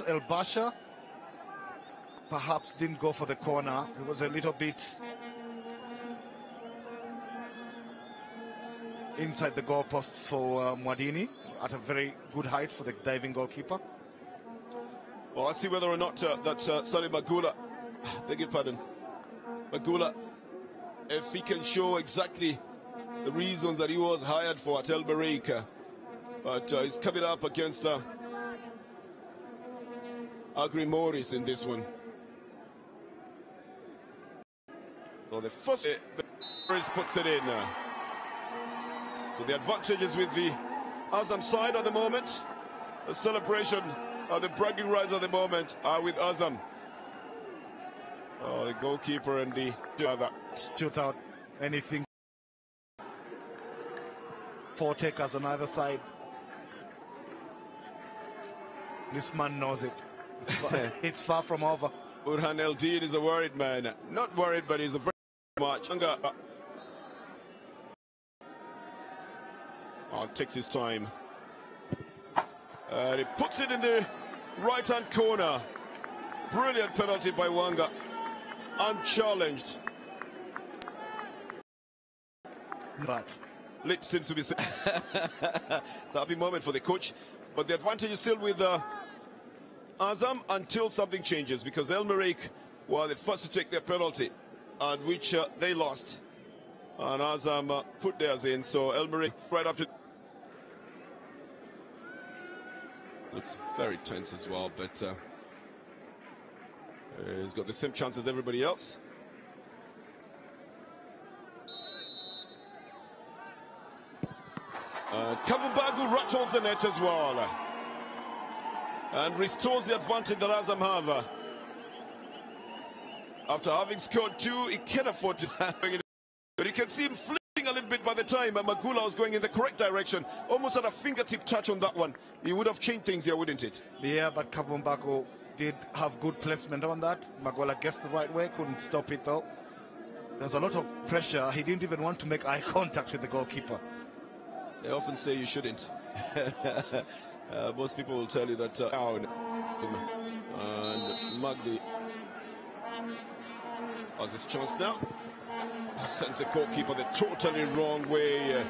El Basha perhaps didn't go for the corner. It was a little bit inside the goalposts for Mwadini at a very good height for the diving goalkeeper. Well, let's see whether or not Salim Magula, beg your pardon, Magula, if he can show exactly the reasons that he was hired for at El Marika. But he's coming up against Agri Morris in this one. So the first Morris puts it in. So the advantage is with the Azam side at the moment. The celebration, the bragging rights at the moment are with Azam. Oh, the goalkeeper and the without anything. Four takers on either side. This man knows it. It's far from over. Burhan Eldin is a worried man. Not worried, but he's a very much. Takes his time. And he puts it in the right-hand corner. Brilliant penalty by Wanga. Unchallenged. But Lip seems to be... It's a happy moment for the coach. But the advantage is still with Azam until something changes, because El Marek were the first to take their penalty, and which they lost. And Azam put theirs in, so El Marek right up to... Looks very tense as well, but he's got the same chance as everybody else. Kavumbagu rattles the net as well and restores the advantage that Azam have. After having scored two, he can't afford to but you can see him flipping a little bit by the time Magula was going in the correct direction. Almost had a fingertip touch on that one. He would have changed things here, wouldn't it? Yeah, but Kavumbagu did have good placement on that. Magula guessed the right way, couldn't stop it though. There's a lot of pressure. He didn't even want to make eye contact with the goalkeeper. They often say you shouldn't. Most people will tell you that and Magdi has his chance now. Sends the goalkeeper the totally wrong way.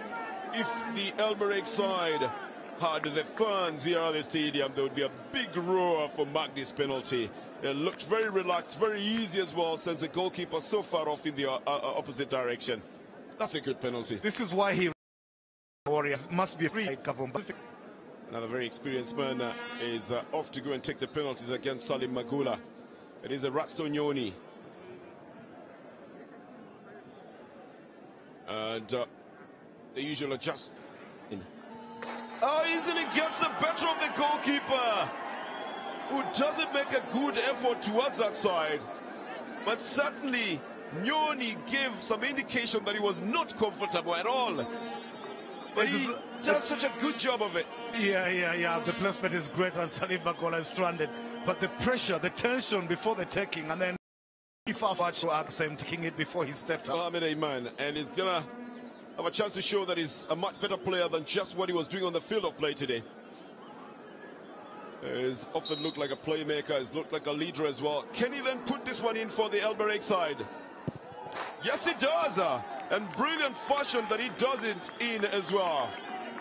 If the El Marek side had the fans here at the stadium, there would be a big roar for Magdi's penalty. It looked very relaxed, very easy as well, sends the goalkeeper so far off in the opposite direction. That's a good penalty. This is why he Warriors must be free. Another very experienced man is off to go and take the penalties against Salim Magula. It is a Rastonioni. And the usual adjustment. Oh, easily gets the better of the goalkeeper, who doesn't make a good effort towards that side. But certainly, Nyoni gave some indication that he was not comfortable at all. But he does such a good job of it. Yeah. The placement is great and Salim Magula is stranded. But the pressure, the tension before the taking, and then Wazam taking it before he stepped up. Mohamed Ayman, and he's gonna have a chance to show that he's a much better player than just what he was doing on the field of play today. He's often looked like a playmaker, he's looked like a leader as well. Can he then put this one in for the El Marek side? Yes, he does, and brilliant fashion that he does it in as well.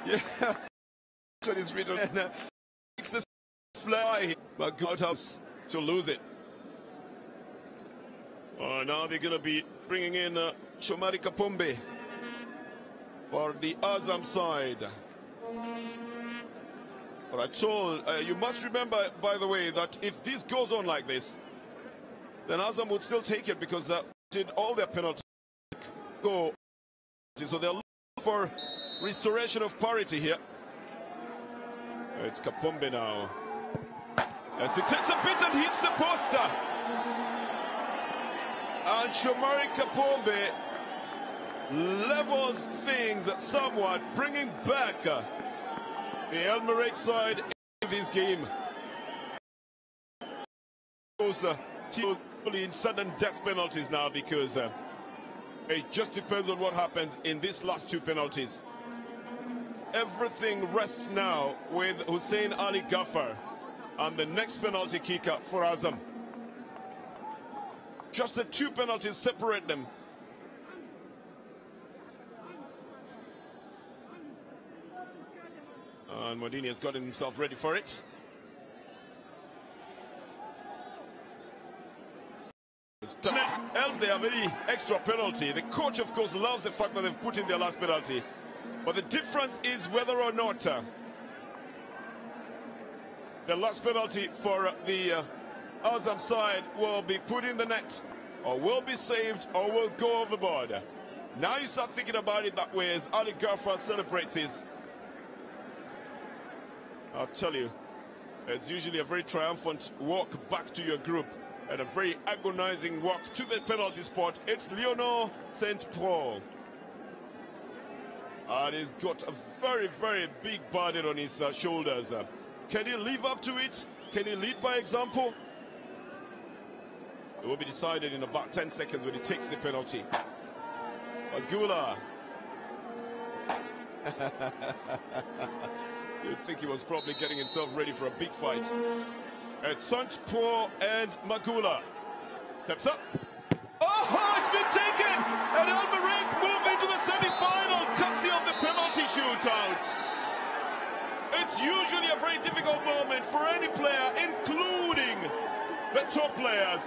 Yeah, that's what he's written. And makes this fly, but God has to lose it. Now they're going to be bringing in Shomari Kapombe for the Azam side. But I told you must remember, by the way, that if this goes on like this, then Azam would still take it, because they did all their penalties go. So they're looking for restoration of parity here. It's Kapombe now. As he takes a bit and hits the poster. And Shomari Kapombe levels things somewhat, bringing back the El Marek side in this game. In sudden death penalties now, because it just depends on what happens in these last two penalties. Everything rests now with Hussein Ali Ghaffar. and the next penalty kick for Wazam. Just the 2 penalties separate them. And Modini has gotten himself ready for it. Else they have any extra penalty. The coach, of course, loves the fact that they've put in their last penalty. But the difference is whether or not the last penalty for the Wazam side will be put in the net, or will be saved, or will go overboard. Now you start thinking about it that way as Ali Garfa celebrates his. I'll tell you, it's usually a very triumphant walk back to your group and a very agonizing walk to the penalty spot. It's Lionel Saint-Pro. And he's got a very, very big burden on his shoulders. Can he live up to it? Can he lead by example? It will be decided in about 10 seconds when he takes the penalty. Magula. You'd think he was probably getting himself ready for a big fight. It's Saint-Pro and Magula. Steps up. Oh, it's been taken! And El-Merreikh move into the semi-final, courtesy of the penalty shootout. It's usually a very difficult moment for any player, including the top players.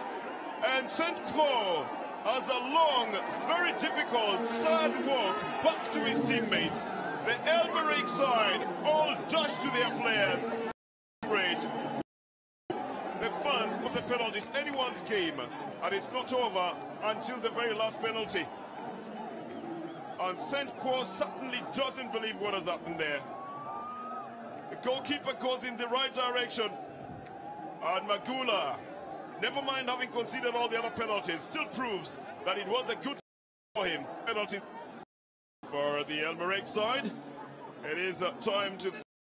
And Saint-Pro has a long, very difficult, sad walk back to his teammates. The El-Merreikh side all dash to their players. Great. The fans of the penalties, anyone's game, and it's not over until the very last penalty. And Saint-Pro certainly doesn't believe what has happened there. The goalkeeper goes in the right direction, and Magula, never mind having conceded all the other penalties, still proves that it was a good for him. Penalty for the El-Merreikh side. It is time to